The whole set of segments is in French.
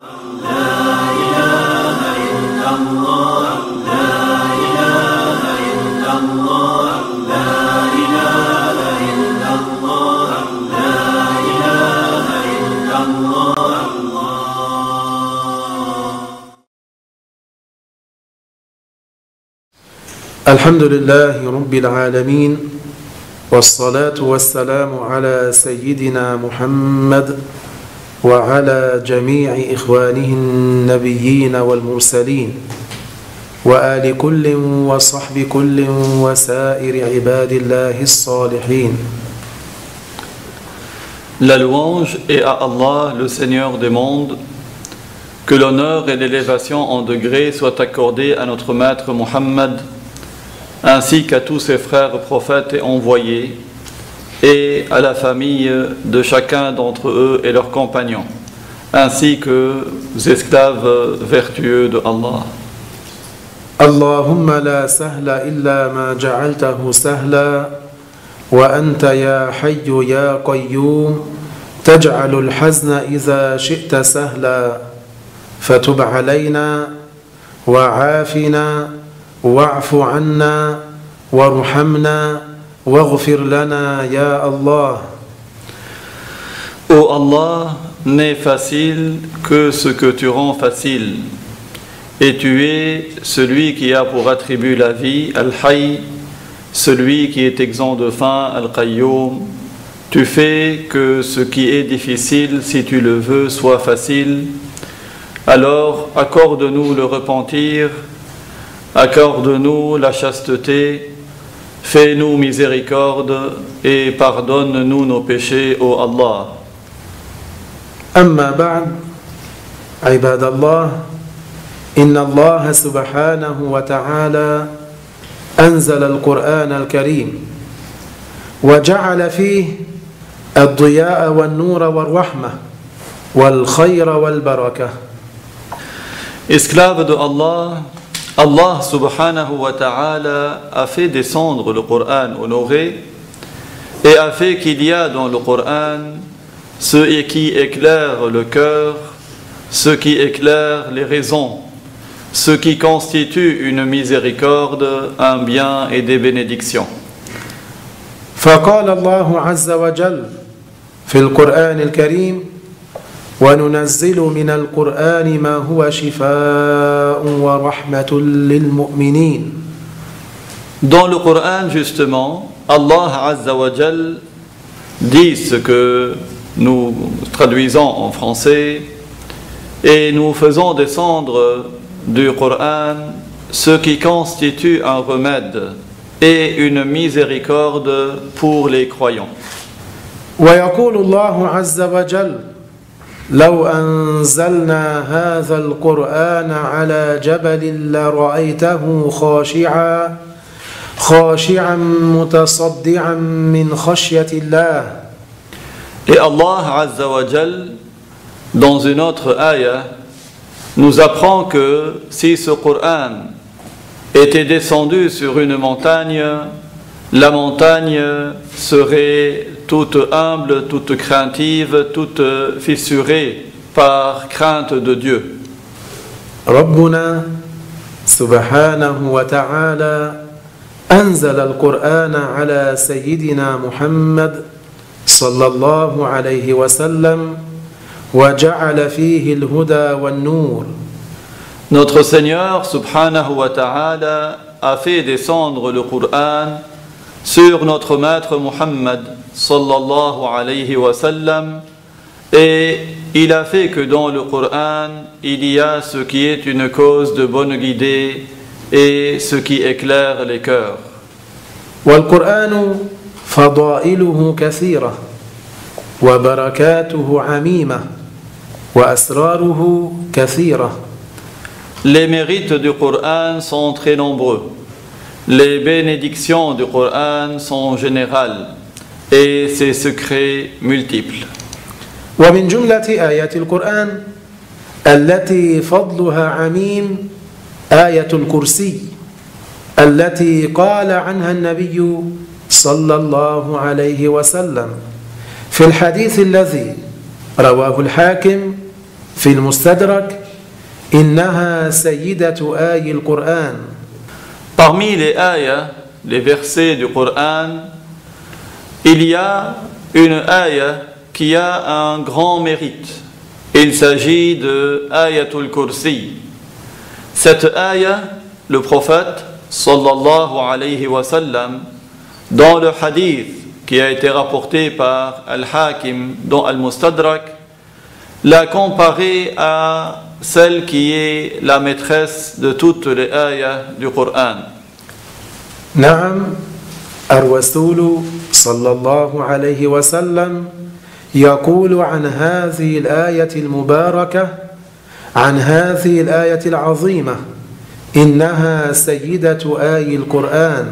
الحمد لله رب العالمين والصلاة والسلام على سيدنا محمد وعلى جميع إخوانه النبيين والمرسلين وآل كل وصحب كل وسائر عباد الله الصالحين. La louange est à Allah, le Seigneur des mondes. Que l'honneur et l'élévation en degrés soient accordés à notre maître Muhammad, ainsi qu'à tous ses frères prophètes et envoyés, et à la famille de chacun d'entre eux et leurs compagnons, ainsi que les esclaves vertueux de Allah. Allahumma la sahla illa ma ja'altahu sahla wa anta ya hayyu ya qayyum taj'alu al-hazna idha shi'ta sahla fatub alayna wa'afina wa'fu 'anna warhamna waghfir lana ya Allah. Ô Allah, n'est facile que ce que tu rends facile, et tu es celui qui a pour attribut la vie, Al-Hayy, celui qui est exempt de faim, Al-Qayyum. Tu fais que ce qui est difficile, si tu le veux, soit facile. Alors accorde-nous le repentir, accorde-nous la chasteté, fais-nous miséricorde et pardonne-nous nos péchés, ô Allah. أما بعد عباد الله إن الله سبحانه وتعالى أنزل القرآن الكريم وجعل فيه الضياء والنور والرحمة والخير والبركة. Esclave de Allah, Allah subhanahu wa ta'ala a fait descendre le Coran honoré et a fait qu'il y a dans le Coran ce qui éclaire le cœur, ce qui éclaire les raisons, ce qui constitue une miséricorde, un bien et des bénédictions. فقال الله عز وجل في القرآن الكريم وننزل من القرآن ما هو شفاء ورحمة للمؤمنين. Dans le Coran, justement, Allah Azza wa Jal dit ce que nous traduisons en français et nous faisons descendre du Coran ce qui constitue un remède et une miséricorde pour les croyants. ويقول الله عز وجل لو أنزلنا هذا القرآن على جبل لرأيته خاشعا متصدعا من خشية الله. Et Allah Azza wa Jal, dans une autre ayah, nous apprend que si ce Coran était descendu sur une montagne, la montagne serait toute humble, toute craintive, toute fissurée par crainte de Dieu. ربنا سبحانه وتعالى أنزل القرآن على سيدنا محمد صلى الله عليه وسلم وجعل فيه الهدى والنور. Notre Seigneur subhanahu wa ta'ala a fait descendre le Coran sur notre maître Muhammad sallallahu alayhi wa sallam, et il a fait que dans le Coran il y a ce qui est une cause de bonne guidée et ce qui éclaire les cœurs. والقرآن فضائله كثيرة وبركاته عميمة وأسراره كثيرة. Les mérites du Coran sont très nombreux. Les bénédictions du Coran sont générales et ses secrets multiples. ومن جملة آيات القرآن التي فضلها عميم آية الكرسي التي قال عنها النبي صلى الله عليه وسلم في الحديث الذي رواه الحاكم في المستدرك إنها سيدة آي القرآن. Parmi les ayahs, les versets du Coran, il y a une ayah qui a un grand mérite. Il s'agit de Ayatul Kursi. Cette ayah, le prophète sallallahu alayhi wa sallam, dans le hadith qui a été rapporté par Al-Hakim dans Al-Mustadrak, l'a comparée à celle qui est la maîtresse de toutes les ayahs du Coran. نعم الرسول صلى الله عليه وسلم يقول عن هذه الآية المباركة عن هذه الآية العظيمة إنها سيدة آي القرآن.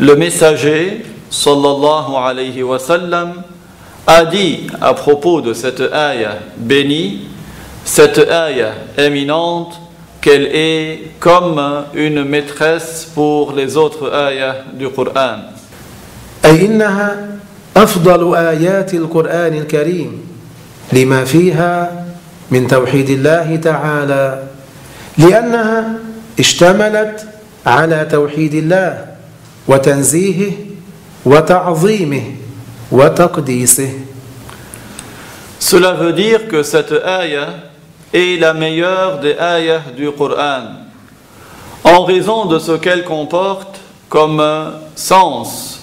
Le messager sallallahu alayhi wa sallam a dit à propos de cette ayah bénie, cette ayah éminente, qu'elle est comme une maîtresse pour les autres ayahs du Coran. أي إنها أفضل آيات القرآن الكريم لما فيها من توحيد الله تعالى لأنها اشتملت على توحيد الله وتنزيهه وتعظيمه وتقديسه. Cela veut dire que cette ayah est la meilleure des ayahs du Coran en raison de ce qu'elle comporte comme sens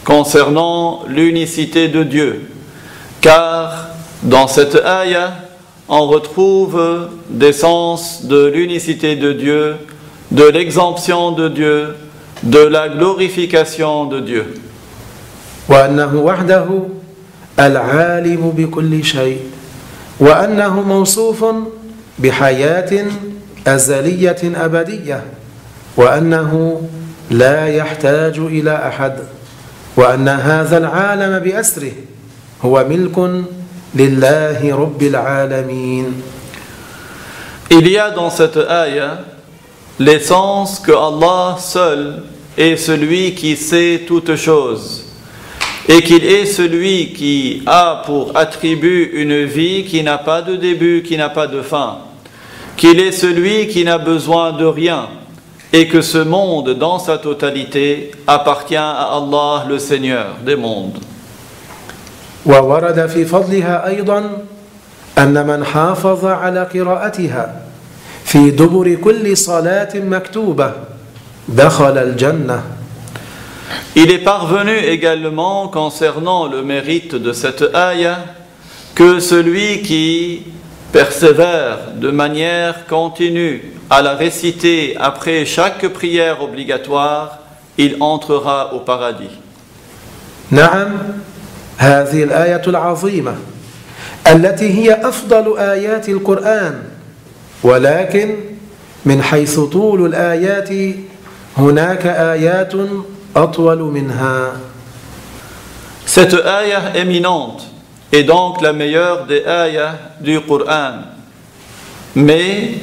concernant l'unicité de Dieu, car dans cette ayah on retrouve des sens de l'unicité de Dieu, de l'exemption de Dieu, de la glorification de Dieu. وأنه وحده العالم بكل شيء وأنه موصوف بحياة أزلية أبدية وأنه لا يحتاج إلى أحد وأن هذا العالم بأسره هو ملك لله رب العالمين. Il y a dans cette ayah l'essence que Allah seul est celui qui sait toutes choses et qu'il est celui qui a pour attribut une vie qui n'a pas de début, qui n'a pas de fin, qu'il est celui qui n'a besoin de rien et que ce monde dans sa totalité appartient à Allah le Seigneur des mondes. وورد في فضلها أيضا أن من حافظ على قراءتها في دبر كل صلاة مكتوبة دخل الجنة. Il est parvenu également concernant le mérite de cette ayah que celui qui persévère de manière continue à la réciter après chaque prière obligatoire, il entrera au paradis. نعم هذه الآية العظيمة التي هي أفضل آيات القرآن ولكن من حيث طول الآيات هناك آيات أطول منها. Cette ayah éminente est donc la meilleure des ayahs du Coran. Mais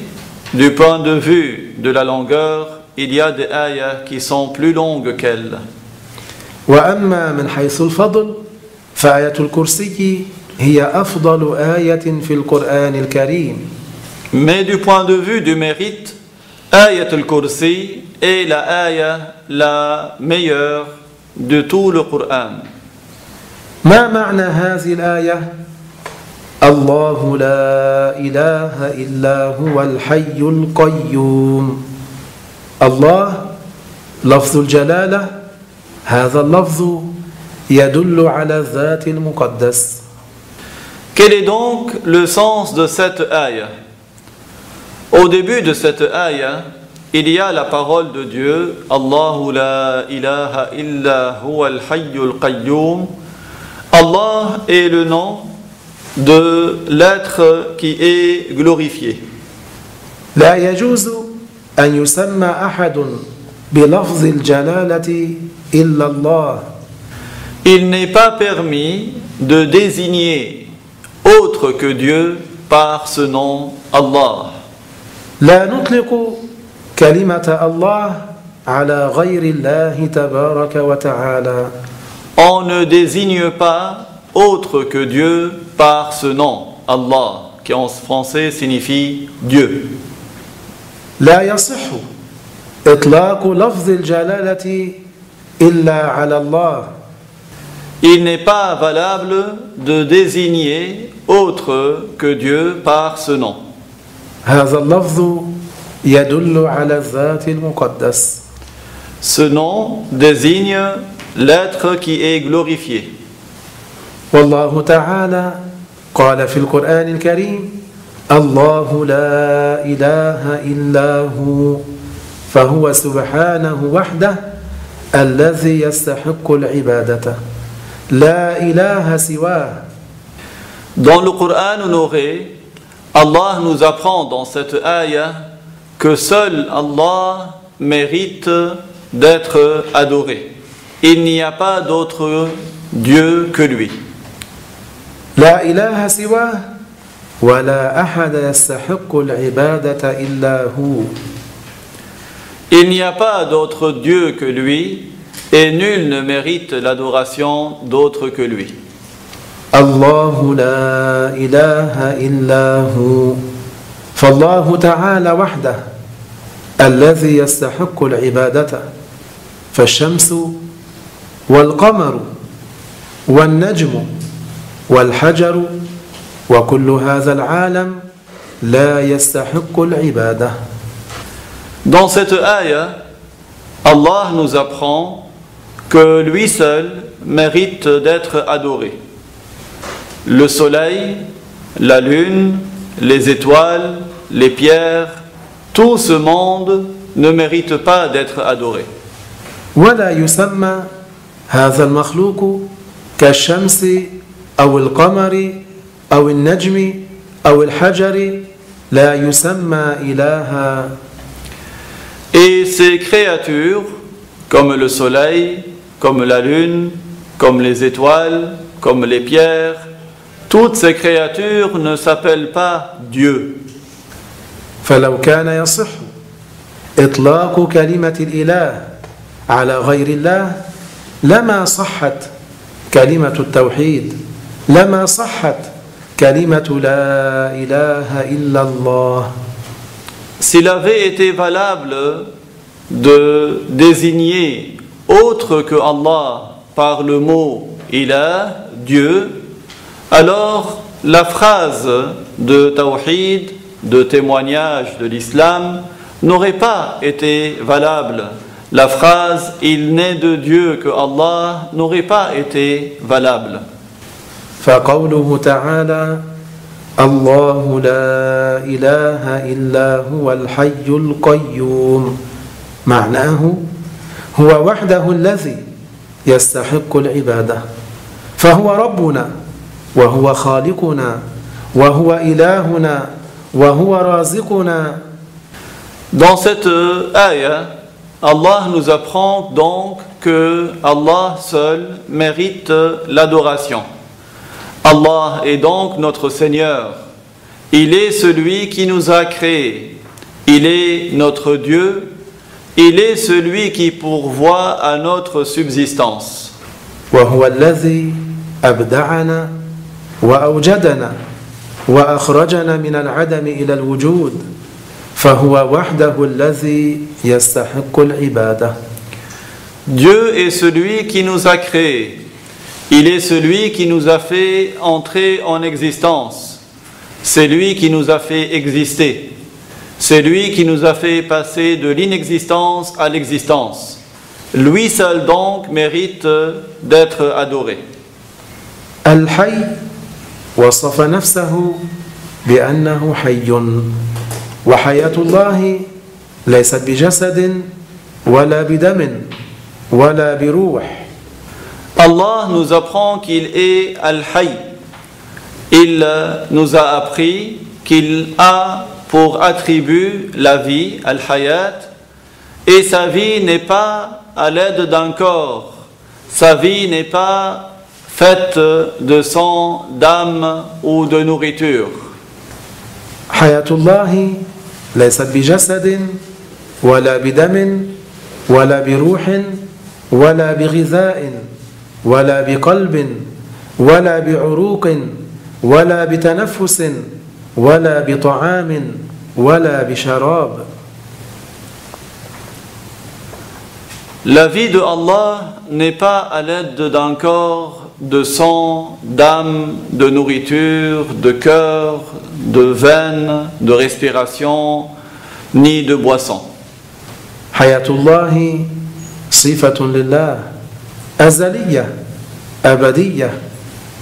du point de vue de la longueur, il y a des ayahs qui sont plus longues qu'elle. وأما من حيث الفضل فآية الكرسي هي أفضل آية في القرآن الكريم. Mais du point de vue du mérite, Ayatul Kursi est la ayah la meilleure de tout le Coran. ما معنى هذه الآية؟ الله لا إله إلا هو الحي القيوم. الله لفظ الجلالة، هذا اللفظ يدل على الذات المقدس. Quel est donc le sens de cette ayah? Au début de cette ayah, il y a la parole de Dieu, Allahu la ilaha illa huwa al-hayyul qayyum. Allah est le nom de l'être qui est glorifié. لا يجوز أن يسمى أحد بلفظ الجلالة إلا الله. Il n'est pas permis de désigner autre que Dieu par ce nom Allah. لا نطلق كلمة الله على غير الله تبارك وتعالى. On ne désigne pas autre que Dieu par ce nom Allah. qui en français signifie Dieu. لا يصح إطلاق لفظ الجلالة إلا على الله. Il n'est pas valable de désigner autre que Dieu par ce nom. هذا اللفظ يدل على الذات المقدس. Ce nom désigne l'être qui est glorifié. والله تعالى قال في القرآن الكريم: الله لا إله إلا هو فهو سبحانه وحده الذي يستحق العبادة لا إله سواه. Dans le Coran honoré, Allah nous apprend dans cette ayah que seul Allah mérite d'être adoré. Il n'y a pas d'autre Dieu que lui. لا إله سواه ولا أحد يستحق العبادة إلا هو. Il n'y a pas d'autre Dieu que lui et nul ne mérite l'adoration d'autre que lui. الله لا إله إلا هو فالله تعالى وحده الذي يستحق العبادة فالشمس والقمر والنجم والحجر وكل هذا العالم لا يستحق العبادة. Dans cette ayah, Allah nous apprend que lui seul mérite d'être adoré. Le soleil, la lune, les étoiles, les pierres, tout ce monde ne mérite pas d'être adoré. ولا يسمى هذا المخلوق كالشمس أو القمر أو النجم أو الحجر لا يسمى إلها. Et ces créatures, comme le soleil, comme la lune, comme les étoiles, comme les pierres, toutes ces créatures ne s'appellent pas Dieu. فلو كان يصح إطلاق كلمة الإله على غير الله لما صحت كلمة التوحيد لما صحت كلمة لا إله إلا الله. S'il avait été valable de désigner autre que Allah par le mot Ilah, Dieu, alors la phrase de Tawhid, de témoignage de l'islam, n'aurait pas été valable. La phrase « Il n'est de Dieu que Allah » n'aurait pas été valable. فقوله تعالى الله لا إله إلا هو الحي القيوم معناه هو وحده الذي يستحق العبادة فهو ربنا وهو خالقنا وهو إلهنا وهو رازقنا. Dans cette ayah, Allah nous apprend donc que Allah seul mérite l'adoration. Allah est donc notre Seigneur. Il est celui qui nous a créés. Il est notre Dieu. Il est celui qui pourvoit à notre subsistance. وهو الذي أبدعنا وأوجدنا وأخرجنا من العدم إلى الوجود فهو وحده الذي يستحق العبادة. Dieu est celui qui nous a créés. Il est celui qui nous a fait entrer en existence. C'est lui qui nous a fait exister. C'est lui qui nous a fait passer de l'inexistence à l'existence. Lui seul donc mérite d'être adoré. الحي وصف نفسه بأنه حي وحياة الله ليست بجسد ولا بدم ولا بروح. Allah nous apprend qu'il est Al-Hayy. Il nous a appris qu'il a pour attribut la vie, Al-Hayat, et sa vie n'est pas à l'aide d'un corps. Sa vie n'est pas faite de sang, d'âme ou de nourriture. حياة الله ليست بجسد ولا بدم ولا بروح ولا بغذاء ولا بقلب ولا بعروق ولا بتنفس ولا بطعام ولا بشراب. La vie de Allah n'est pas à l'aide d'un corps, de sang, d'âme, de nourriture, de cœur, de veines, de respiration, ni de boisson. حياة الله صفة لله أزلية أبدية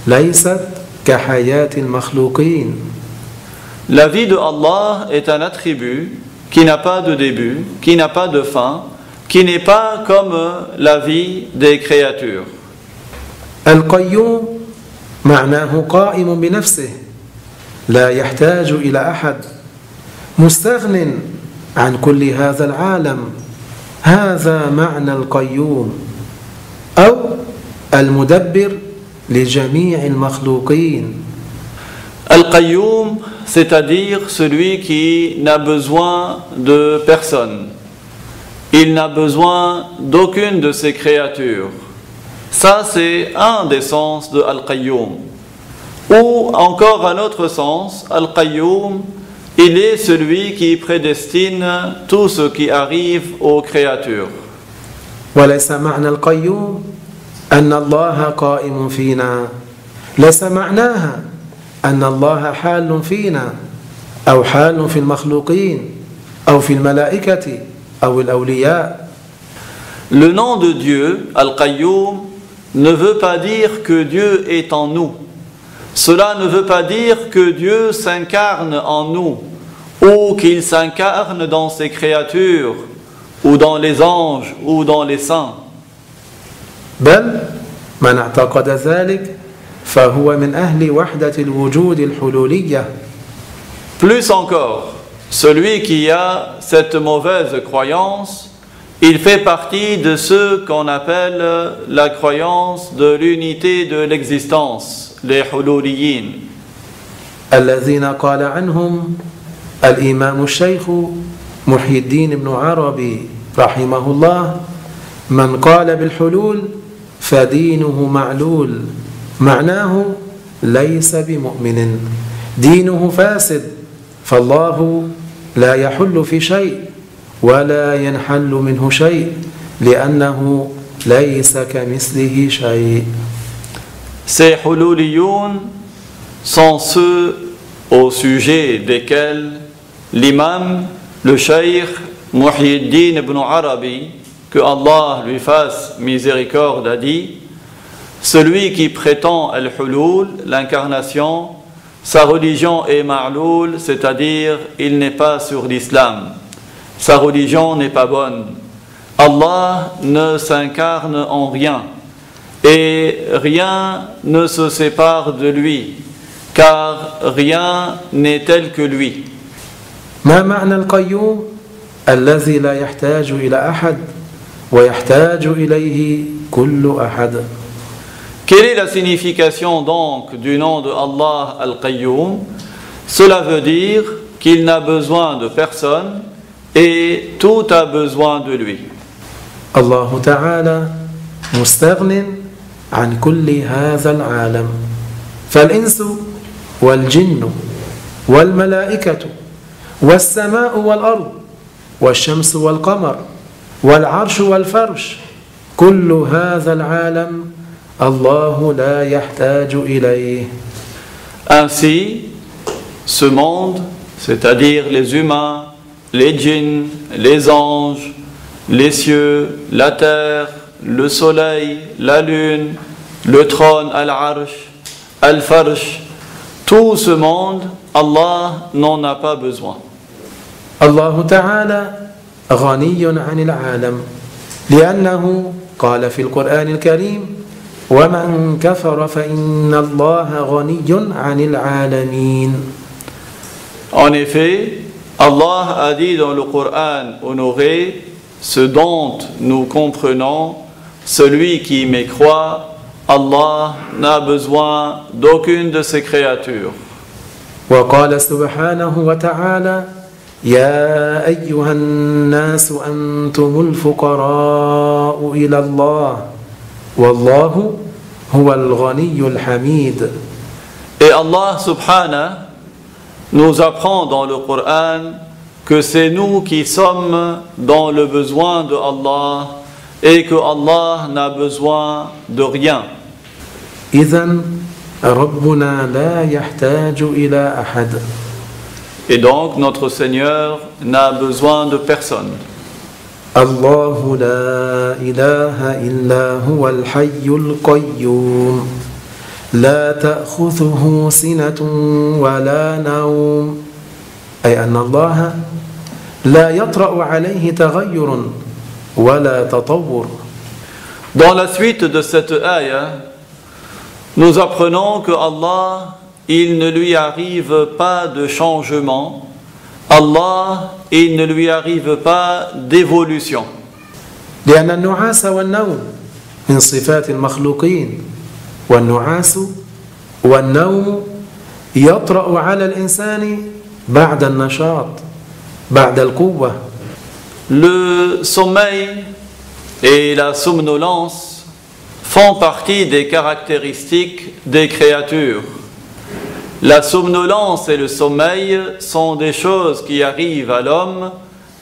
ليست كحياة المخلوقين. La vie de Allah est un attribut qui n'a pas de début, qui n'a pas de fin, qui n'est pas comme la vie des créatures. القيوم معناه قائم بنفسه لا يحتاج إلى أحد مستغن عن كل هذا العالم. هذا معنى القيوم أو المدبر لجميع المخلوقين. Al-Qayyum, c'est-à-dire celui qui n'a besoin de personne. Il n'a besoin d'aucune de ses créatures. Ça, c'est un des sens de Al-Qayyum. Ou encore un autre sens, Al-Qayyum, il est celui qui prédestine tout ce qui arrive aux créatures. وليس معنى القيوم أن الله قائم فينا. ليس معناها أن الله حال فينا أو حال في المخلوقين أو في الملائكة أو الأولياء. Le nom de Dieu, Al-Qayyum, ne veut pas dire que Dieu est en nous. Cela ne veut pas dire que Dieu s'incarne en nous ou qu'il s'incarne dans ses créatures ou dans les anges ou dans les saints. بل من اعتقد ذلك فهو من أهل وحدة الوجود الحلولية. Plus encore, celui qui a cette mauvaise croyance, il fait partie de ceux qu'on appelle la croyance de l'unité de l'existence, les hululiyin. الذين قال عنهم الإمام الشيخ محي الدين بن عربي رحمه الله: من قال بالحلول فدينه معلول. معناه ليس بمؤمن، دينه فاسد، فالله لا يحل في شيء ولا ينحل منه شيء لأنه ليس كمثله شيء. Ces hululiyoun sont ceux au sujet desquels l'imam, le cheikh Muhyiddin ibn Arabi, que Allah lui fasse miséricorde, a dit: celui qui prétend al-hulul, l'incarnation, sa religion est ma'loul, c'est-à-dire il n'est pas sur l'islam. Sa religion n'est pas bonne. Allah ne s'incarne en rien et rien ne se sépare de lui, car rien n'est tel que lui. ما معنى القيوم الذي لا يحتاج إلى أحد ويحتاج إليه كل أحد؟ Quelle est la signification donc du nom de Allah Al-Qayyum? Cela veut dire qu'il n'a besoin de personne et tout a besoin de lui. الله تعالى مستغن عن كل هذا العالم، فالإنس والجن والملائكة والسماء والأرض والشمس والقمر والعرش والفرش، كل هذا العالم الله لا يحتاج إليه. Ainsi, ce monde, c'est-à-dire les humains, les djinns, les anges, les cieux, la terre, le soleil, la lune, le trône, al-arsh, al-farsh, tout ce monde, Allah n'en a pas besoin. الله تعالى غني عن العالم لأنه قال في القرآن الكريم: ومن كفر فإن الله غني عن العالمين. En effet, Allah a dit dans le Coran honoré ce dont nous comprenons: celui qui mécroit, Allah n'a besoin d'aucune de ses créatures. وقال سبحانه وتعالى: يا أيها الناس أنتم الفقراء إلى الله والله هو الغني الحميد. Et Allah subhanahu nous apprend dans le Coran que c'est nous qui sommes dans le besoin de Allah et que Allah n'a besoin de rien. إذن ربنا لا يحتاج إلى أحد. Et donc notre Seigneur n'a besoin de personne. الله لا إله إلا هو الحي القيوم لا تأخذه سنة ولا نوم، أي أن الله لا يطرأ عليه تغير ولا تطور. Dans la suite de cette ayah, nous apprenons que Allah, il ne lui arrive pas de changement. Allah, il ne lui arrive pas d'évolution. لأن النعاس والنوم من صفات المخلوقين، والنعاس والنوم يطرأ على الإنسان بعد النشاط بعد القوة. Le sommeil et la somnolence font partie des caractéristiques des créatures. La somnolence et le sommeil sont des choses qui arrivent à l'homme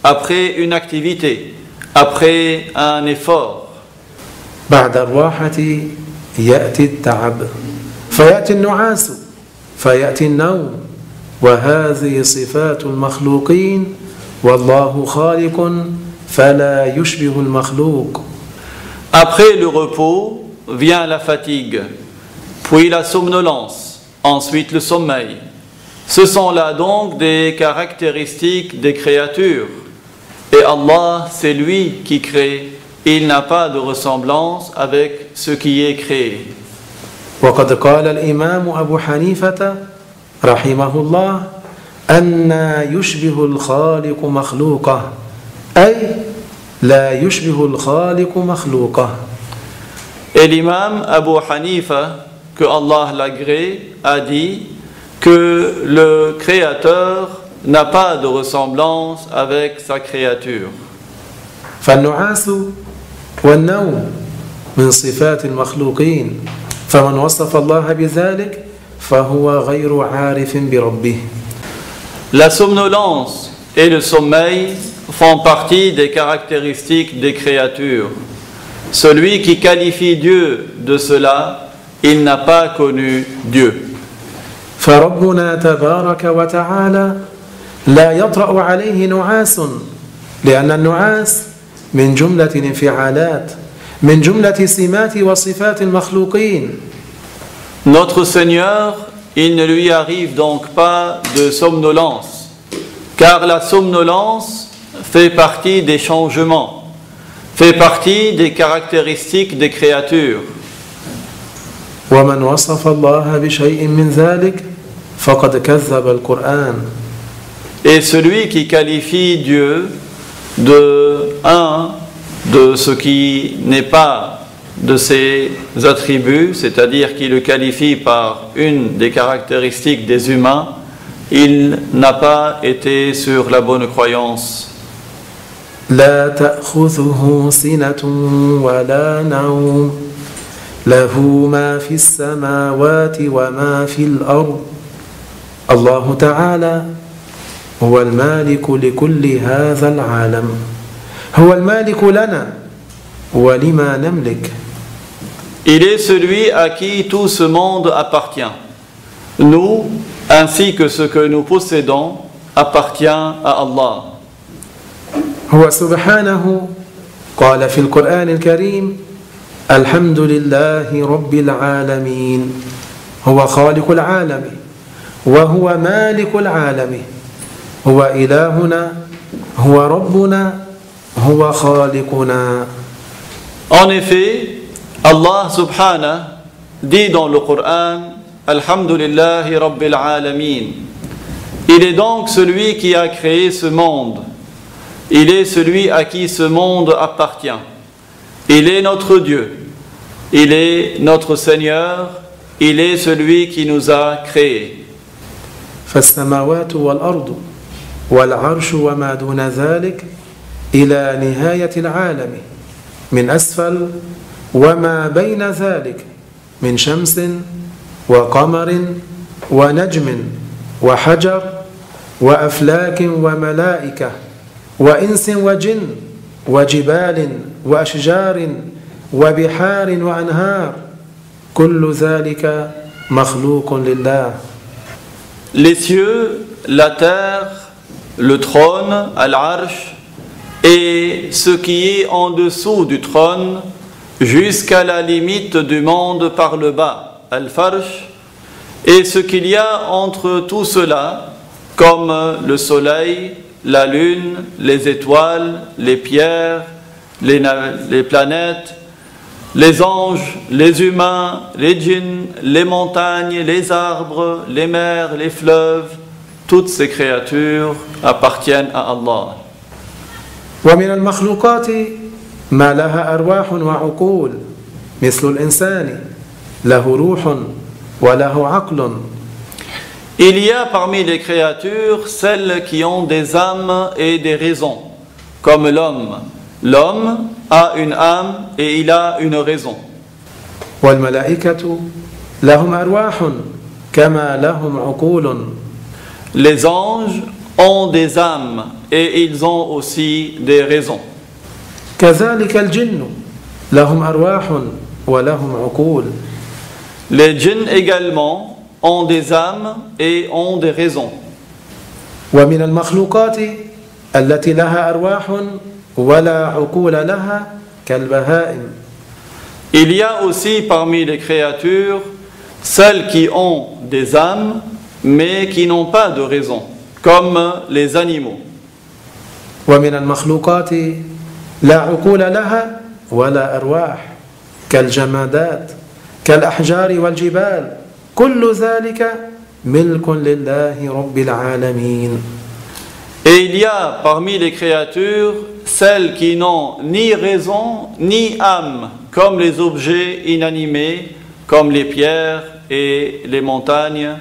après une activité, après un effort. بعد الراحة يأتي التعب، فيأتي النعاس، فيأتي النوم، وهذه صفات المخلوقين، والله خالق فلا يشبه المخلوق. Après le repos vient la fatigue, puis la somnolence, ensuite le sommeil. Ce sont là donc des caractéristiques des créatures. Et Allah, c'est lui qui crée. Il n'a pas de ressemblance avec ce qui est créé. وقد قال الإمام أبو حنيفة رحمه الله أن يشبه الخالق مخلوقه، أي لا يشبه الخالق مخلوقه. Et l'imam Abu Hanifa, que Allah l'agrée, a dit que le créateur n'a pas de ressemblance avec sa créature. فالنعاس والنوم من صفات المخلوقين، فمن وصف الله بذلك فهو غير عارف بربه. La somnolence et le sommeil font partie des caractéristiques des créatures. Celui qui qualifie Dieu de cela, il n'a pas connu Dieu. فربنا تبارك وتعالى لا يطرأ عليه نعاس، لأن النعاس من جملة الانفعالات، من جملة سمات وصفات المخلوقين. Notre Seigneur, il ne lui arrive donc pas de somnolence, car la somnolence fait partie des changements, fait partie des caractéristiques des créatures. ومن وصف الله بشيء من ذلك فقد كذب القرآن. Et celui qui qualifie Dieu de ce qui n'est pas de ses attributs, c'est-à-dire qui le qualifie par une des caractéristiques des humains, il n'a pas été sur la bonne croyance. لا تأخذه سنة ولا نوم له ما في السماوات وما في الأرض الله تعالى هو المالك لكل هذا العالم، هو المالك لنا ولما نملك. Il est celui à qui tout ce monde appartient. Nous, ainsi que ce que nous possédons, appartient à Allah. هو سبحانه قال في القرآن الكريم الحمد لله رب العالمين، هو خالق العالم وهو مالك العالم، هو إلهنا هو ربنا هو خالقنا. En effet, Allah subhanahu dit dans le Coran Alhamdulillahi Rabbil Alamin. Il est donc celui qui a créé ce monde. Il est celui à qui ce monde appartient. Il est notre Dieu. Il est notre Seigneur. Il est celui qui nous a créés. فالسماوات والأرض والعرش وما دون ذلك إلى نهاية العالم من أسفل وما بين ذلك من شمس وقمر ونجم وحجر وأفلاك وملائكة وإنس وجن وجبال وأشجار وبحار وأنهار كل ذلك مخلوق لله. Les cieux, la terre, le trône, Al-Arsh, et ce qui est en dessous du trône, jusqu'à la limite du monde par le bas, Al-Farsh, et ce qu'il y a entre tout cela, comme le soleil, la lune, les étoiles, les pierres, les planètes, les anges, les humains, les djinns, les montagnes, les arbres, les mers, les fleuves, toutes ces créatures appartiennent à Allah. ومن المخلوقات ما لها أرواح وعقول مثل الإنسان له روح وله عقل. Il y a parmi les créatures celles qui ont des âmes et des raisons, comme l'homme. L'homme a une âme et il a une raison. والملائكة لهم أرواح كما لهم عقول. Les anges ont des âmes et ils ont aussi des raisons. كذلك الجن لهم أرواح ولهم عقول. Les djinns également ont des âmes et ont des raisons. ومن المخلوقات التي لها أرواح ولا عقول لها كالبهائم. Il y a aussi parmi les créatures celles qui ont des âmes mais qui n'ont pas de raison, comme les animaux. ومن المخلوقات لا عقول لها ولا أرواح كالجمادات كالأحجار والجبال كل ذلك ملك لله رب العالمين. Et il y a parmi les créatures celles qui n'ont ni raison ni âme, comme les objets inanimés, comme les pierres et les montagnes.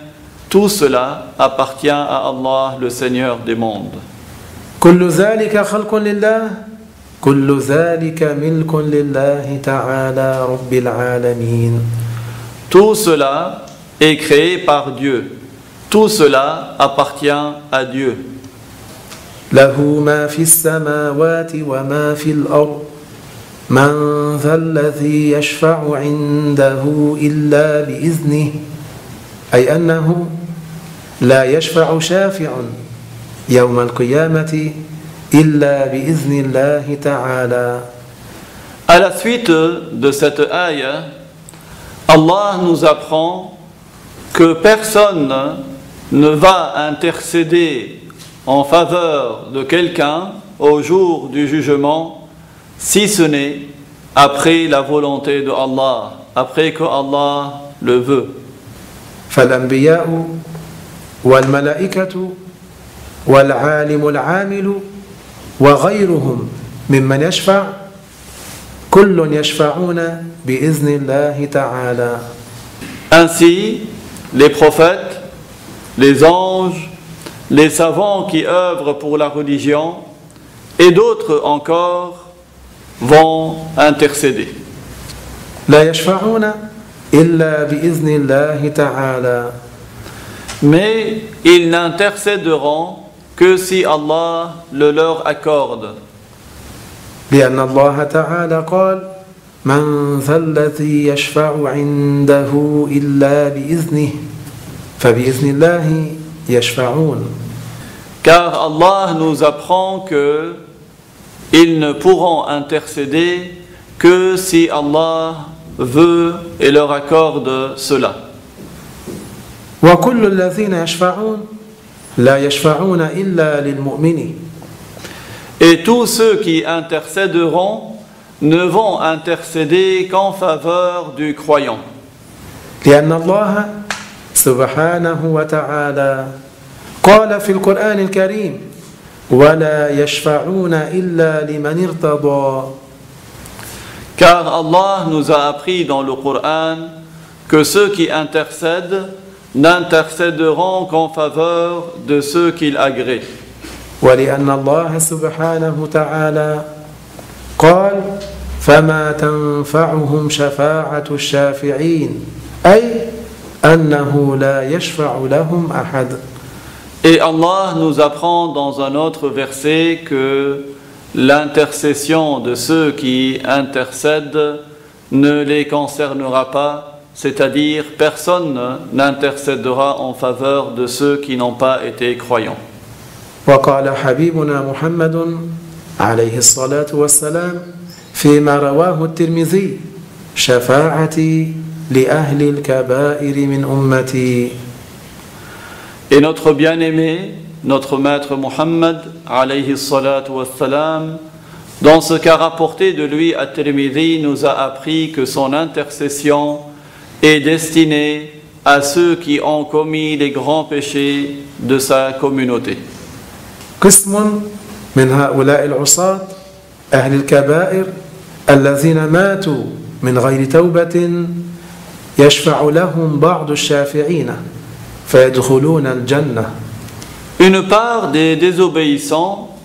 Tout cela appartient à Allah, le Seigneur des mondes. كل ذلك خلق لله كل ذلك ملك لله تعالى رب العالمين. Tout cela est créé par Dieu. Tout cela appartient à Dieu. له ما في السماوات وما في الأرض من ذا الذي يشفع عنده إلا بإذنه أي أنه لا يشفع شافع يوم القيامة إلا بإذن الله تعالى. À la suite de cette ayah, Allah nous apprend que personne ne va intercéder en faveur de quelqu'un au jour du jugement, si ce n'est après la volonté de Allah, après que Allah le veut. فالأنبياء والملائكة والعالم العامل وغيرهم ممن يشفع كل يشفعون بإذن الله تعالى. Ainsi, les prophètes, les anges, les savants qui œuvrent pour la religion et d'autres encore vont intercéder. لا يشفعون إلا بإذن الله تعالى. Mais ils n'intercéderont que si Allah le leur accorde. لأن الله تعالى قال من ذا الذي يشفع عنده إلا بإذنه فبإذن الله يشفعون. Car Allah nous apprend que ils ne pourront intercéder que si Allah veut et leur accorde cela. وكل الذين يشفعون لا يشفعون إلا للمؤمن. Et tous ceux qui intercéderont ne vont intercéder qu'en faveur du croyant. لأن الله سبحانه وتعالى قال في القرآن الكريم ولا يشفعون إلا لمن ارتضى. Car Allah nous a appris dans le Coran que ceux qui intercèdent n'intercéderont qu'en faveur de ceux qu'il agrée. ولأن الله سبحانه تعالى قال فما تنفعهم شفاعة الشافعين أي أنه لا يشفع لهم أحد. Et Allah nous apprend dans un autre verset que l'intercession de ceux qui intercèdent ne les concernera pas, c'est-à-dire personne n'intercédera en faveur de ceux qui n'ont pas été croyants. وقال حبيبنا محمد عليه الصلاة والسلام فيما رواه الترمذي شفاعتي لأهل الكبائر من أمتي. Et notre bien-aimé, notre maître Muhammad, alayhi salatu wassalam, dans ce qu'a rapporté de lui At-Tirmidhi, nous a appris que son intercession est destinée à ceux qui ont commis les grands péchés de sa communauté. قسم من هؤلاء العصاة أهل الكبائر الذين ماتوا من غير توبة يشفع لهم بعض الشافعين فيدخلون الجنة. Une part des désobéissants,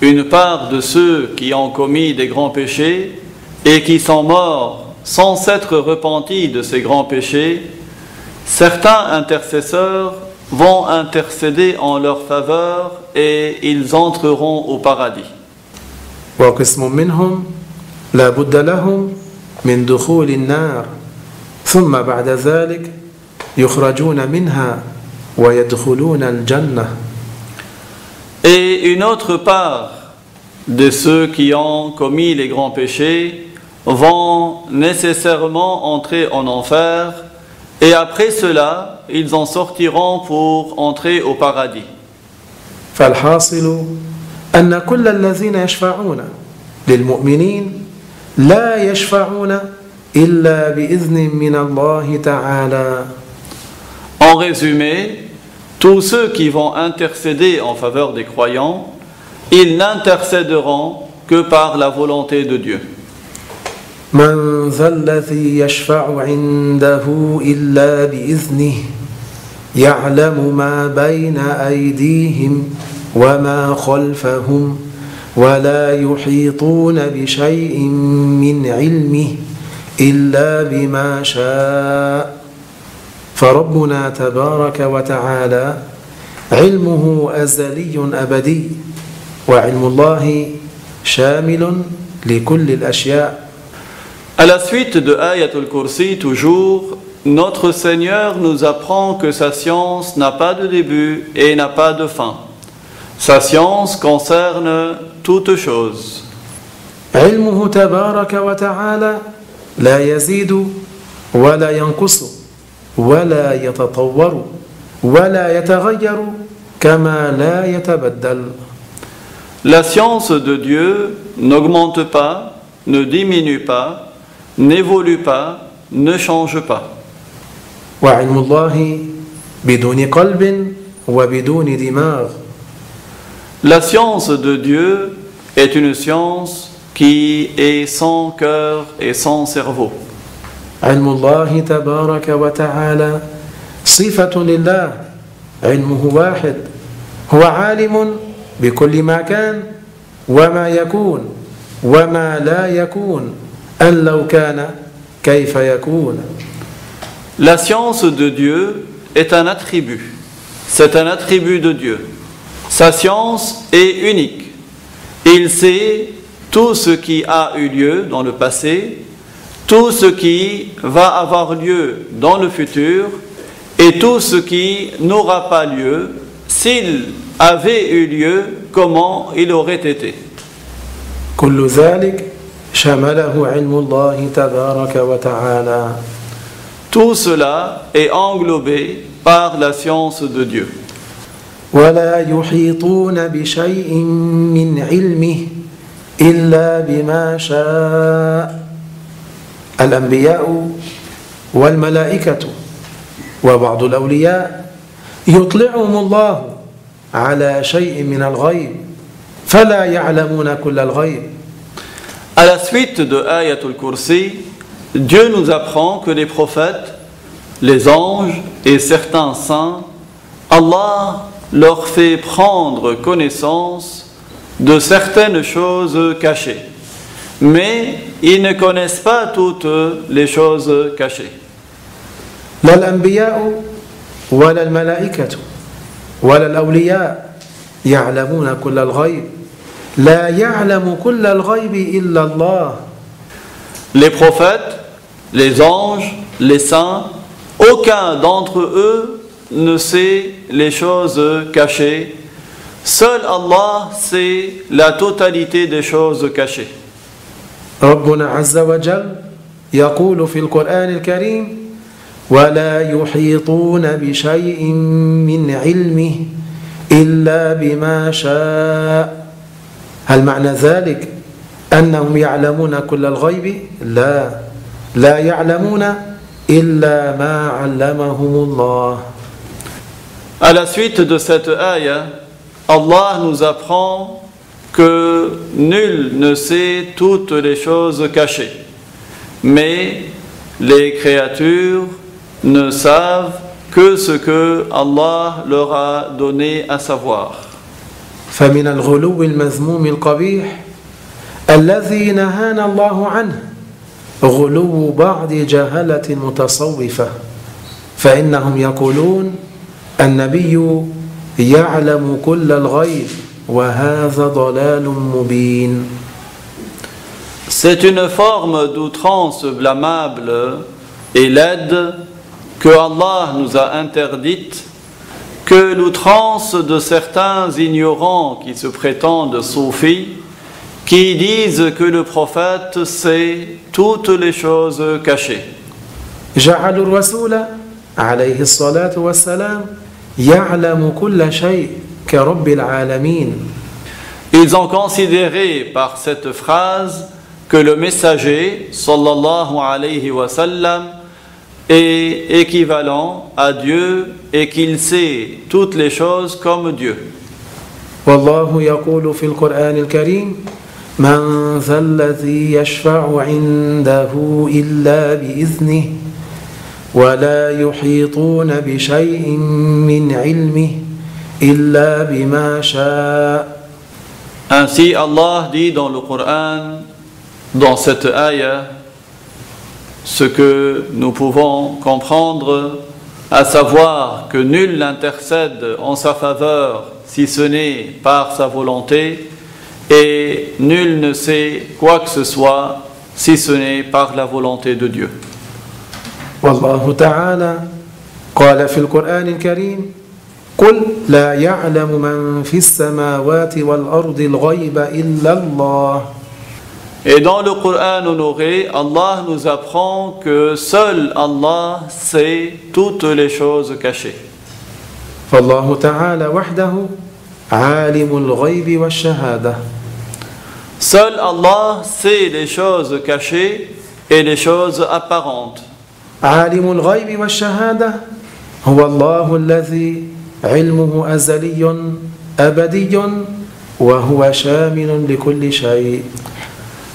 une part de ceux qui ont commis des grands péchés et qui sont morts sans s'être repentis de ces grands péchés, certains intercesseurs vont intercéder en leur faveur et ils entreront au paradis. وقسم منهم لا بد لهم من دخول النار ثم بعد ذلك يخرجون منها ويدخلون الجنة. Et une autre part de ceux qui ont commis les grands péchés vont nécessairement entrer en enfer et après cela, ils en sortiront pour entrer au paradis. فالحاصل أن كل الذين يشفعون للمؤمنين لا يشفعون إلا بإذن من الله تعالى. En résumé, tous ceux qui vont intercéder en faveur des croyants, ils n'intercéderont que par la volonté de Dieu. من ذا الذي يشفع عنده إلا بإذنه يعلم ما بين أيديهم وما خلفهم ولا يحيطون بشيء من علمه إلا بما شاء فربنا تبارك وتعالى علمه أزلي أبدي وعلم الله شامل لكل الأشياء. À la suite de Ayatul Kursi, toujours, notre Seigneur nous apprend que sa science n'a pas de début et n'a pas de fin. Sa science concerne toutes choses. علمه تبارك وتعالى لا يزيد ولا ينقص ولا يتطور ولا يتغير كما لا يتبدل. La science de Dieu n'augmente pas, ne diminue pas, n'évolue pas, ne change pas. وعلم الله بدون قلب وبدون دماغ. La science de Dieu est une science qui est sans cœur et sans cerveau. علم الله تبارك وتعالى صفة لله علمه واحد هو عالم بكل ما كان وما يكون وما لا يكون أن لو كان كيف يكون. La science de Dieu est un attribut. C'est un attribut de Dieu. Sa science est unique. Il sait tout ce qui a eu lieu dans le passé, tout ce qui va avoir lieu dans le futur et tout ce qui n'aura pas lieu. S'il avait eu lieu, comment il aurait été. كل ذلك شمله علم الله تبارك وتعالى. Tout cela est englobé par la science de Dieu. ولا يحيطون بشيء من علمه إلا بما شاء. الأنبياء والملائكة وبعض الأولياء يطلعهم الله على شيء من الغيب فلا يعلمون كل الغيب. À la suite de Ayatul Kursi, Dieu nous apprend que les prophètes, les anges et certains saints, Allah leur fait prendre connaissance de certaines choses cachées. Mais ils ne connaissent pas toutes les choses cachées. لا الأنبياء ولا الملائكة ولا الأولياء يعلمون كل الغيب لا يعلم كل الغيب إلا الله. Les prophètes, les anges, les saints, aucun d'entre eux ne sait les choses cachées. Seul Allah sait la totalité des choses cachées. ربنا عز وجل يقول في القرآن الكريم ولا يحيطون بشيء من علمه إلا بما شاء. هل معنى ذلك أنهم يعلمون كل الغيب؟ لا يعلمون إلا ما علمهم الله. À la suite de cette ayah, Allah nous apprend que nul ne sait toutes les choses cachées, mais les créatures ne savent que ce que Allah leur a donné à savoir. فمن الغلو المذموم القبيح الذي نهانا الله عنه غلو بعض جهلة المتصوفة فإنهم يقولون النبي يعلم كل الغيب وهذا ضلال مبين. C'est une forme d'outrance blâmable et laide que Allah nous a interdite, que l'outrance de certains ignorants qui se prétendent soufis, qui disent que le prophète sait toutes les choses cachées. جعلوا الرسول عليه الصلاة والسلام يعلم كل شيء كرب العالمين. Ils ont considéré par cette phrase que le messager, sallallahu alayhi wa sallam, est équivalent à Dieu et qu'il sait toutes les choses comme Dieu. والله يقول في القرآن الكريم من ذا الذي يشفع عنده إلا بإذنه ولا يحيطون بشيء من علمه إلا بما شاء. Ainsi Allah dit dans le Coran, dans cette ayah, ce que nous pouvons comprendre, à savoir que nul n'intercède en sa faveur si ce n'est par sa volonté, et nul ne sait quoi que ce soit si ce n'est par la volonté de Dieu. والله تعالى قال في القرآن الكريم قل لا يعلم من في السماوات والأرض الغيب إلا الله. Et dans le Coran honoré, Allah nous apprend que seul Allah sait toutes les choses cachées. فالله تعالى وحده عالم الغيب والشهادة. Seul Allah sait les choses cachées et les choses apparentes. عالم الغيب والشهادة هو الله الذي علمه أزلي أبدي وهو شامل لكل شيء.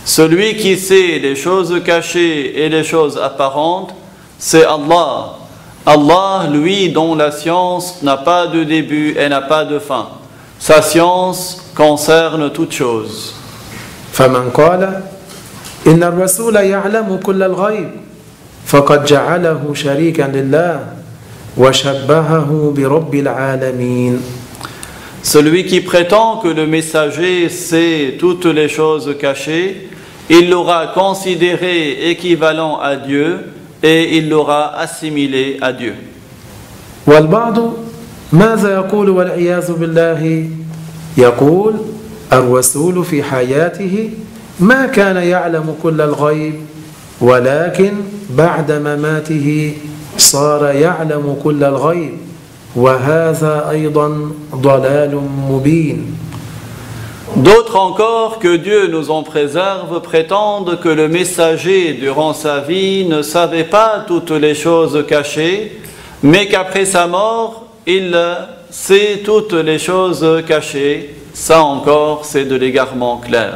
Celui qui sait les choses cachées et les choses apparentes, c'est Allah. Allah, lui, dont la science n'a pas de début et n'a pas de fin. Sa science concerne toutes choses. فمن قال إن الرسول يعلم كل الغيب فقد جعله شريكا لله وشبهه برب العالمين. Celui qui prétend que le messager sait toutes les choses cachées, il l'aura considéré équivalent à Dieu et il l'aura assimilé à Dieu. والبعض ماذا يقول والعياذ بالله يقول الرسول في حياته ما كان يعلم كل الغيب ولكن بعد مماته صار يعلم كل الغيب وهذا أيضا ضلال مبين. D'autres encore, que Dieu nous en préserve, prétendent que le messager durant sa vie ne savait pas toutes les choses cachées, mais qu'après sa mort, il sait toutes les choses cachées. Ça encore, c'est de l'égarement clair.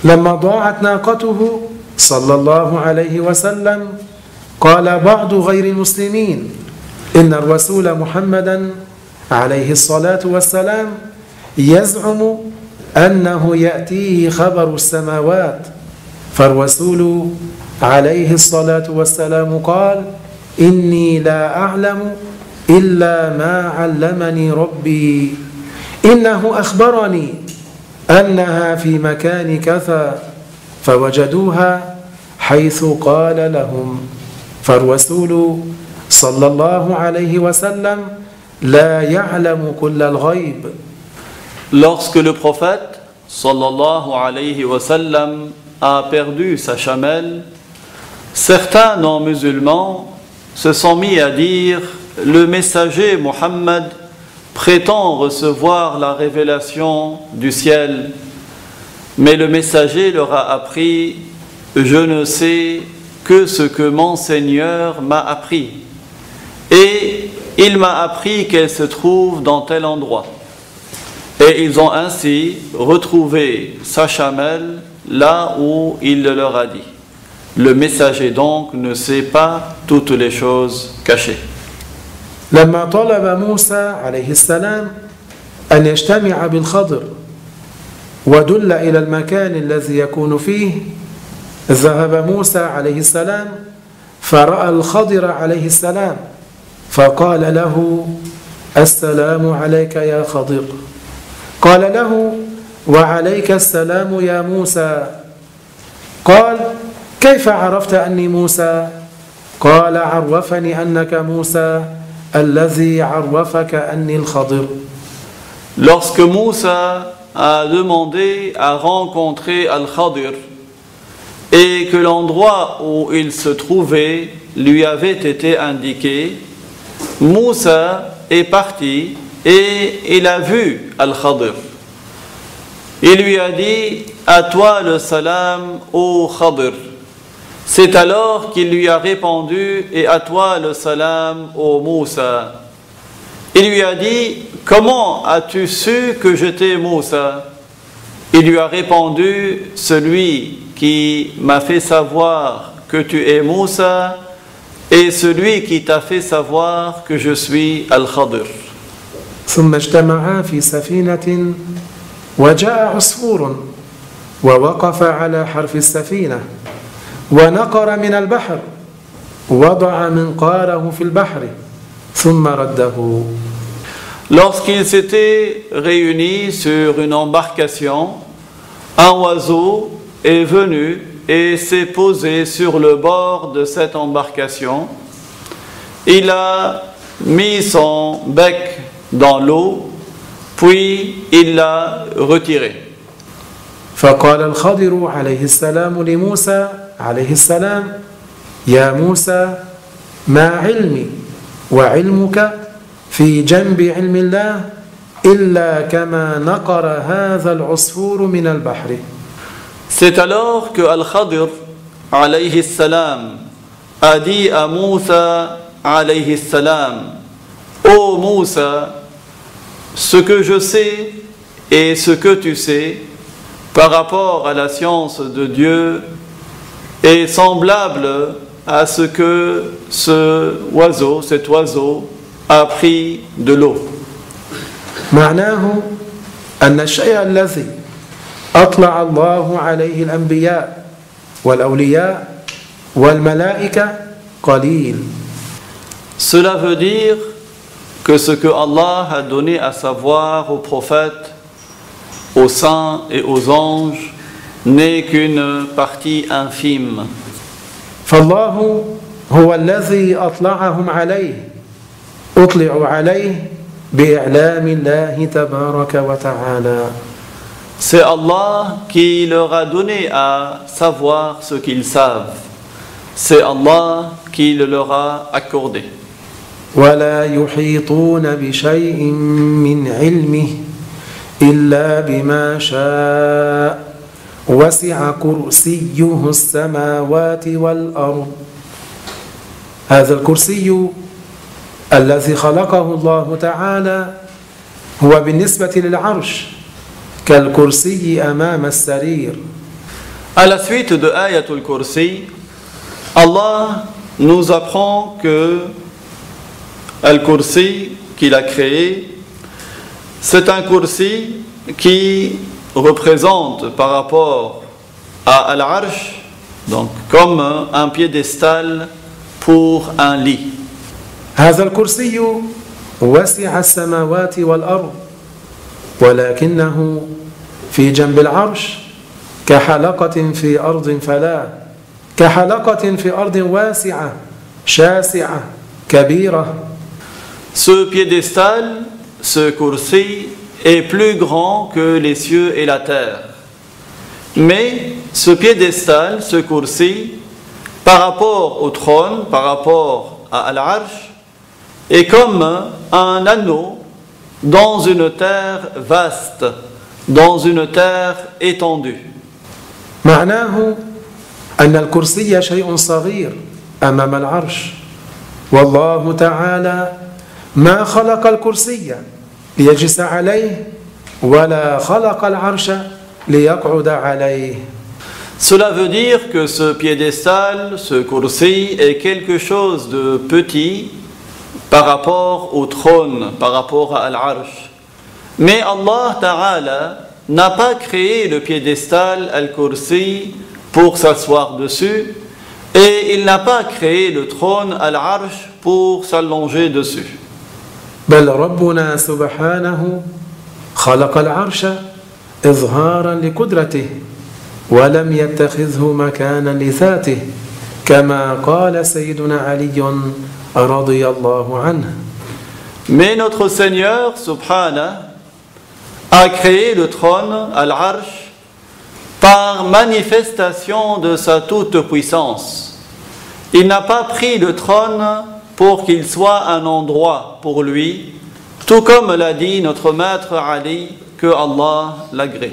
لما ضاعت ناقته صلى الله عليه وسلم قال بعض غير المسلمين إن الرسول محمدا عليه الصلاة والسلام يزعم أنه يأتيه خبر السماوات فالرسول عليه الصلاة والسلام قال إني لا أعلم إلا ما علمني ربي إنه أخبرني أنها في مكان كذا فوجدوها حيث قال لهم فالرسول صلى الله عليه وسلم لا يعلم كل الغيب. Lorsque le prophète sallallahu alayhi wa sallam a perdu sa chamelle, certains non-musulmans se sont mis à dire: le messager Mohammed prétend recevoir la révélation du ciel, mais le messager leur a appris: je ne sais que ce que mon Seigneur m'a appris, et il m'a appris qu'elle se trouve dans tel endroit. Et ils ont ainsi retrouvé sa chamelle là où il le leur a dit. Le messager donc ne sait pas toutes les choses cachées. لما طلب موسى عليه السلام أن يجتمع بالخضر ودل إلى المكان الذي يكون فيه، ذهب موسى عليه السلام فرأى الخضر عليه السلام فقال له: السلام عليك يا خضر. قال له: وعليك السلام يا موسى. قال: كيف عرفت أني موسى؟ قال: عرفني أنك موسى الذي عرفك أني الخضر. Lorsque Moussa a demandé à rencontrer Al-Khadir et que l'endroit où il se trouvait lui avait été indiqué, Moussa est parti et il a vu Al-Khadir. Il lui a dit: à toi le salam, ô Khadir. C'est alors qu'il lui a répondu: et à toi le salam, ô Moussa. Il lui a dit: comment as-tu su que j'étais Moussa? Il lui a répondu: celui qui m'a fait savoir que tu es Moussa et celui qui t'a fait savoir que je suis Al-Khadir. ثم اجتمعا في سفينة وجاء عصفور ووقف على حرف السفينة ونقر من البحر وضع منقاره في البحر ثم رده. Lorsqu'ils s'étaient réunis sur une embarcation, un oiseau est venu et s'est posé sur le bord de cette embarcation. Il a mis son bec dans l'eau, puis il l'a retiré. فقال الخضر عليه السلام لموسى عليه السلام: يا موسى ما علمي وعلمك في جنب علم الله إلا كما نقر هذا العصفور من البحر. C'est alors que Al-Khadir alayhi salam a dit à Moussa alayhi salam: ô Moussa, ce que je sais et ce que tu sais par rapport à la science de Dieu est semblable à ce que cet oiseau a pris de l'eau. معناه أن الشيء الذي أطلع الله عليه الأنبياء والأولياء والملائكة قليل. Cela veut dire que ce que Allah a donné à savoir aux prophètes, aux saints et aux anges n'est qu'une partie infime. فالله هو الذي أطلعهم عليه أطلعوا عليه بإعلام الله تبارك وتعالى. C'est Allah qui leur a donné à savoir ce qu'ils savent. C'est Allah qui le leur a accordé. ولا يحيطون بشيء من علمه إلا بما شاء وسع كرسيه السماوات والأرض. هذا الكرسي الذي خلقه الله تعالى هو بالنسبة للعرش كالكرسي أمام السرير. À la suite de Ayatul Kursi, Allah nous apprend que Al-Kursi qu'il a créé, c'est un kursi qui représente par rapport à Al-Arsh, donc comme un piédestal pour un lit. هذا الكرسي وسع السماوات والأرض ولكنه في جنب العرش كحلقة في أرض فلاة كحلقة في أرض واسعة شاسعة كبيرة. Ce piédestal, ce kursi, est plus grand que les cieux et la terre. Mais ce piédestal, ce kursi, par rapport au trône, par rapport à Al-Arsh, est comme un anneau dans une terre vaste, dans une terre étendue. معناه أن الكرسي شيء صغير أمام العرش والله تعالى ما خلق الكرسي ليجلس عليه ولا خلق العرش ليقعد عليه. Cela veut dire que ce piédestal, ce kursi, est quelque chose de petit par rapport au trône, par rapport à Al-Arsh. Mais Allah Ta'ala n'a pas créé le piédestal, Al-Kursi, pour s'asseoir dessus, et il n'a pas créé le trône, Al-Arsh, pour s'allonger dessus. بل ربنا سبحانه خلق العرش إظهارا لقدرته ولم يتخذه مكانا لذاته كما قال سيدنا علي رضي الله عنه. Mais notre Seigneur, Subhanahu, a créé le trône, Al-Arsh, par manifestation de sa toute-puissance. Il n'a pas pris le trône pour qu'il soit un endroit pour lui, tout comme l'a dit notre maître Ali, que Allah l'agrée.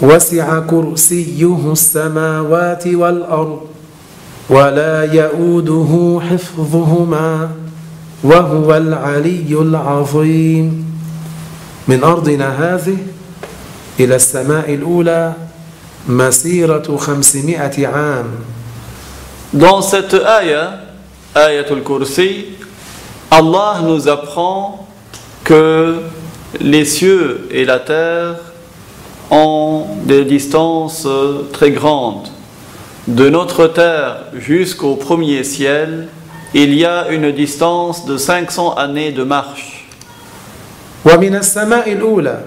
وسع كرسيه السماوات والأرض ولا يؤوده حفظهما وهو العلي العظيم. من أرضنا هذه إلى السماء الأولى مسيرة 500 عام. Dans cette ayah, Ayatul Kursi, Allah nous apprend que les cieux et la terre ont des distances très grandes. De notre terre jusqu'au premier ciel, il y a une distance de 500 années de marche. ومن السماء الأولى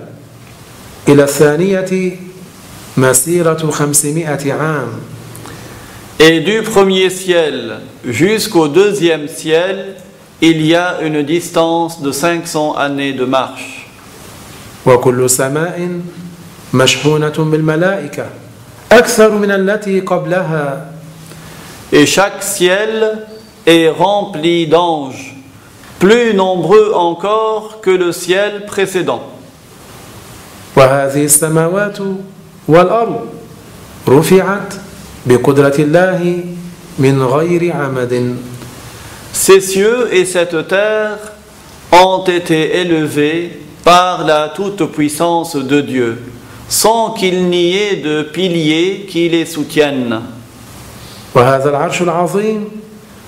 إلى الثانية مسيرة 500 عام. Et du premier ciel jusqu'au deuxième ciel, il y a une distance de 500 années de marche. وكل سماء مشحونة بالملائكة أكثر من التي قبلها. Et chaque ciel est rempli d'anges, plus nombreux encore que le ciel précédent. وهذه السماوات والأرض رفعت بقدرة الله من غير عمد. Ces cieux et cette terre ont été élevés par la toute-puissance de Dieu, sans qu'il n'y ait de piliers qui les soutiennent. وهذا العرش العظيم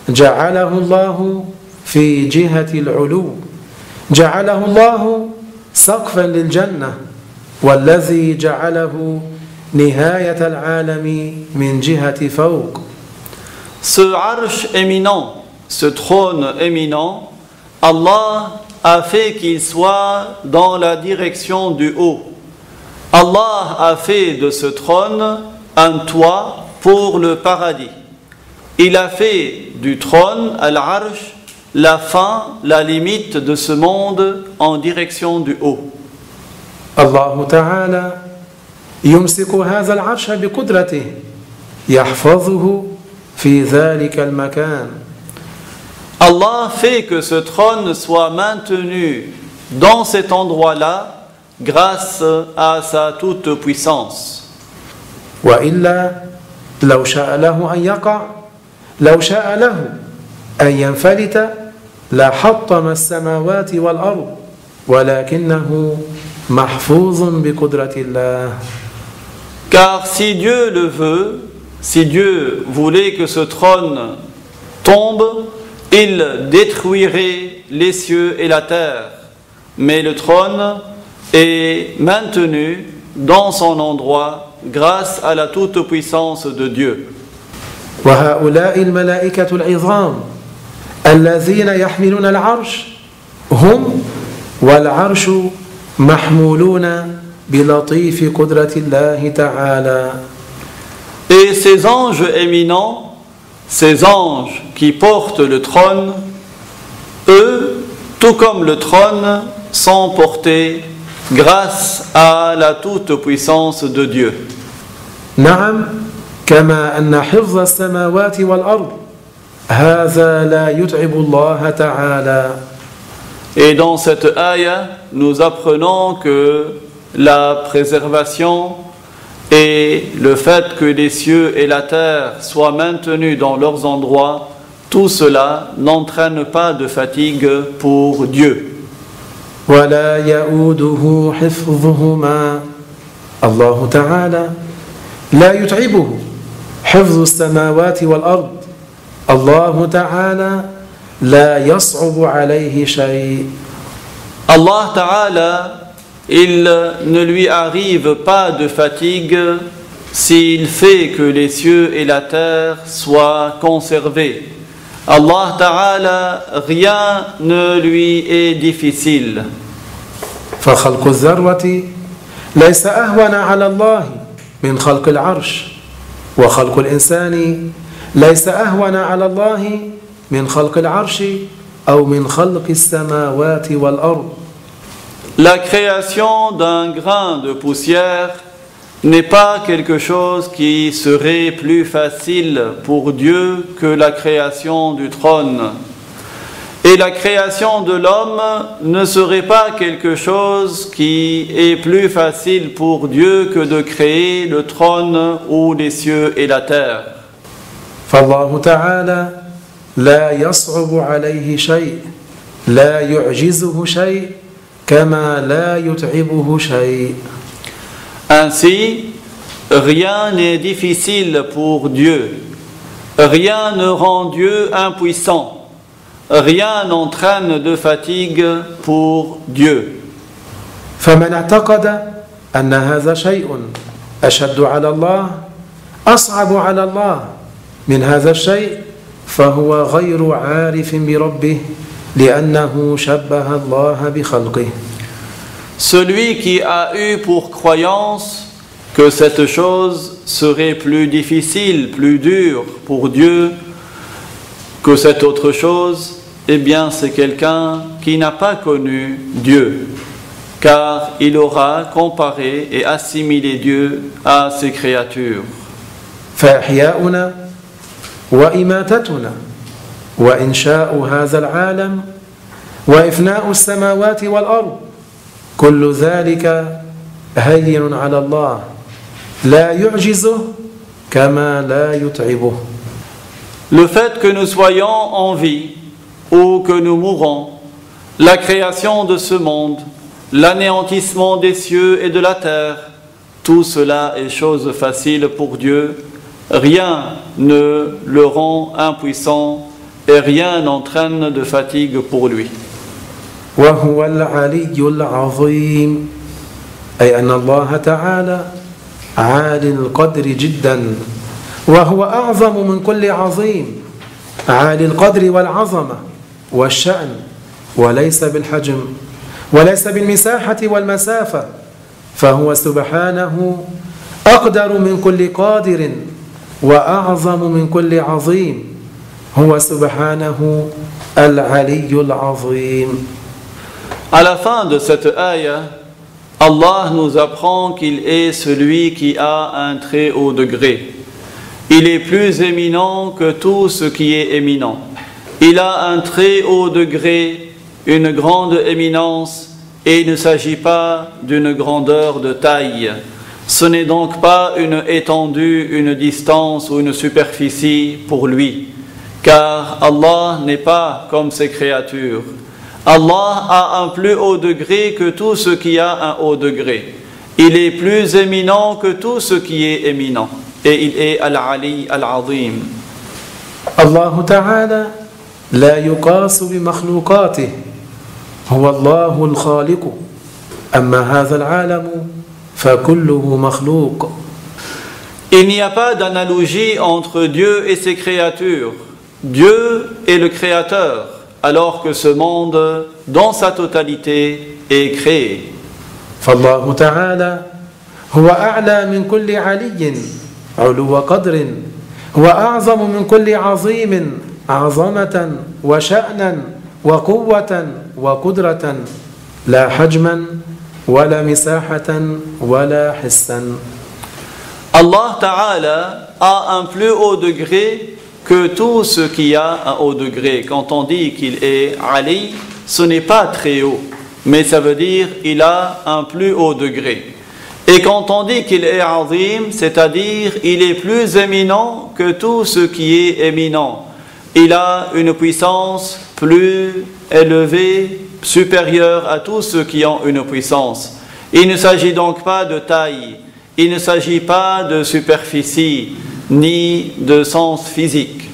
جعله الله في جهة العلو جعله الله سقفا للجنة والذي جعله نهاية العالم من جهة فوق. Ce arche éminent, ce trône éminent, Allah a fait qu'il soit dans la direction du haut. Allah a fait de ce trône un toit pour le paradis. Il a fait du trône, Al-Arsh, la fin, la limite de ce monde en direction du haut. الله تعالى يمسك هذا العرش بقدرته يحفظه في ذلك المكان. Allah fait que ce trône soit maintenu dans cet endroit-là grâce à sa toute-puissance. وإلا لو شاء له أن يقع لو شاء له أن ينفلت لحطم السماوات والأرض ولكنه محفوظ بقدرة الله. Car si Dieu le veut, si Dieu voulait que ce trône tombe, il détruirait les cieux et la terre. Mais le trône est maintenu dans son endroit grâce à la toute-puissance de Dieu. وهؤلاء الملائكة العظام الذين يحملون العرش هم والعرش محمولون بلطيف قدرة الله تعالى. Et ces anges éminents, ces anges qui portent le trône, eux, tout comme le trône, sont portés grâce à la toute-puissance de Dieu. نعم كما أن حفظ السماوات والأرض هذا لا يتعب الله تعالى. Et dans cette ayah, nous apprenons que la préservation et le fait que les cieux et la terre soient maintenus dans leurs endroits, tout cela n'entraîne pas de fatigue pour Dieu. ولا يؤوده حفظهما. الله تعالى لا يتعبه حفظ السماوات والأرض. الله تعالى لا يصعب عليه شيء. Allah Ta'ala, il ne lui arrive pas de fatigue s'il fait que les cieux et la terre soient conservés. Allah Ta'ala, rien ne lui est difficile. فخلق الذرة ليس أهون على الله من خلق العرش، وخلق الإنسان ليس أهون على الله من خلق العرش أو من خلق السماوات والأرض. La création d'un grain de poussière n'est pas quelque chose qui serait plus facile pour Dieu que la création du trône. Et la création de l'homme ne serait pas quelque chose qui est plus facile pour Dieu que de créer le trône ou les cieux et la terre. فالله تعالى لا يصعب عليه شيء، لا يعجزه شيء كما لا يتعبه شيء. Ainsi, rien n'est difficile pour Dieu, rien ne rend Dieu impuissant, rien n'entraîne de fatigue pour Dieu. فمن اعتقد أن هذا شيء أشد على الله أصعب على الله من هذا الشيء فهو غير عارف بربه لأنه شبه الله بخلقه. Celui qui a eu pour croyance que cette chose serait plus difficile, plus dure pour Dieu que cette autre chose, eh bien c'est quelqu'un qui n'a pas connu Dieu, car il aura comparé et assimilé Dieu à ses créatures. فإحياؤنا وإماتتنا وإنشاء هذا العالم وإفناء السماوات والأرض كل ذلك هين على الله لا يعجزه كما لا يتعبه. Le fait que nous soyons en vie ou que nous mourons, la création de ce monde, l'anéantissement des cieux et de la terre, tout cela est chose facile pour Dieu. Rien ne le rend impuissant et rien n'entraîne de fatigue pour lui. وهو العلي العظيم أي أن الله تعالى عالي القدر جدا وهو أعظم من كل عظيم عالي القدر والعظمة والشأن وليس بالحجم وليس بالمساحة والمسافة فهو سبحانه أقدر من كل قادر وأعظم من كل عظيم هو سبحانه العلي العظيم. À la fin de cette ayah, Allah nous apprend qu'il est celui qui a un très haut degré. Il est plus éminent que tout ce qui est éminent. Il a un très haut degré, une grande éminence, et il ne s'agit pas d'une grandeur de taille. Ce n'est donc pas une étendue, une distance ou une superficie pour lui, car Allah n'est pas comme ses créatures. Allah a un plus haut degré que tout ce qui a un haut degré. Il est plus éminent que tout ce qui est éminent. Et il est Al-Ali Al-Azim. Allah Ta'ala لا يقاس بمخلوقاته هو الله الخالق أما هذا العالم فكله مخلوق. Il n'y a pas d'analogie entre Dieu et ses créatures. Dieu est le créateur. alors que ce monde, dans sa totalité, est créé. فالله تعالى هو أعلى من كل علي علو قدر، هو أعظم من كل عظيم عظمة وشأنا وقوة وقدرة، لا حجما ولا مساحة ولا حسا. Allah Ta'ala a un plus haut degré que tout ce qui a un haut degré. Quand on dit qu'il est Ali, ce n'est pas très haut, mais ça veut dire il a un plus haut degré. Et quand on dit qu'il est Azim, c'est-à-dire il est plus éminent que tout ce qui est éminent. Il a une puissance plus élevée, supérieure à tous ceux qui ont une puissance. Il ne s'agit donc pas de taille, il ne s'agit pas de superficie, ni de sens physique.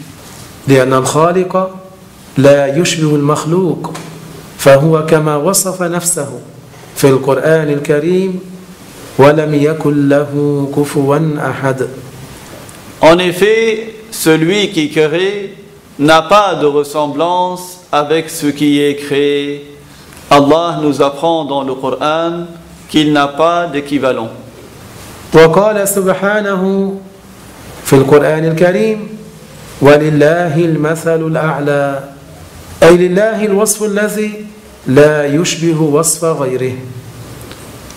لأن الخالق لا يشبه المخلوق، فهو كما وصف نفسه في القرآن الكريم ولم يكن له كفوا أحد. En effet, celui qui crée n'a pas de ressemblance avec ce qui est créé. Allah nous apprend dans le Coran qu'il n'a pas d'équivalent. وقال سبحانه في القرآن الكريم ولله المثل الأعلى، أي لله الوصف الذي لا يشبه وصف غيره.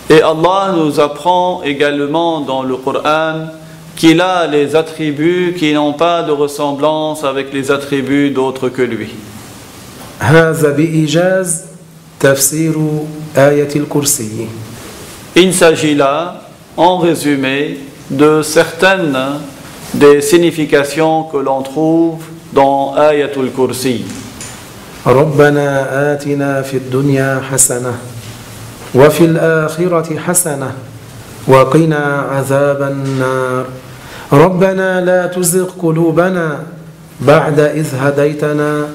Et Allah nous apprend également dans le Coran qu'il a les attributs qui n'ont pas de ressemblance avec les attributs d'autres que lui. هذا بإيجاز تفسير آية الكرسي. Il s'agit là, en résumé, de certaines des significations que l'on trouve dans Ayatul Kursi. ربنا آتنا في الدنيا حسنة وفي الآخرة حسنة وقنا عذاب النار ربنا لا تزغ قلوبنا بعد إذ هديتنا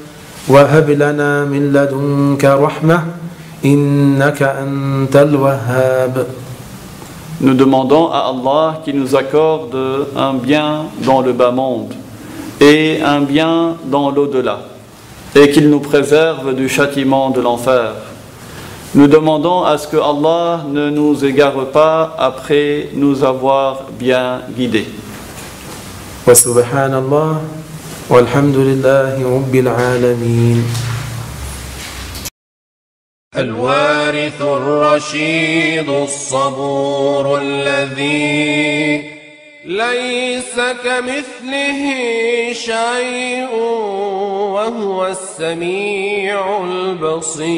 وهب لنا من لدنك رحمة إنك أنت الوهاب. Nous demandons à Allah qu'il nous accorde un bien dans le bas monde et un bien dans l'au-delà, et qu'il nous préserve du châtiment de l'enfer. Nous demandons à ce que Allah ne nous égare pas après nous avoir bien guidés. Wa subhanallah walhamdulillahi rabbil alamin. الوارث الرشيد الصبور الذي ليس كمثله شيء وهو السميع البصير.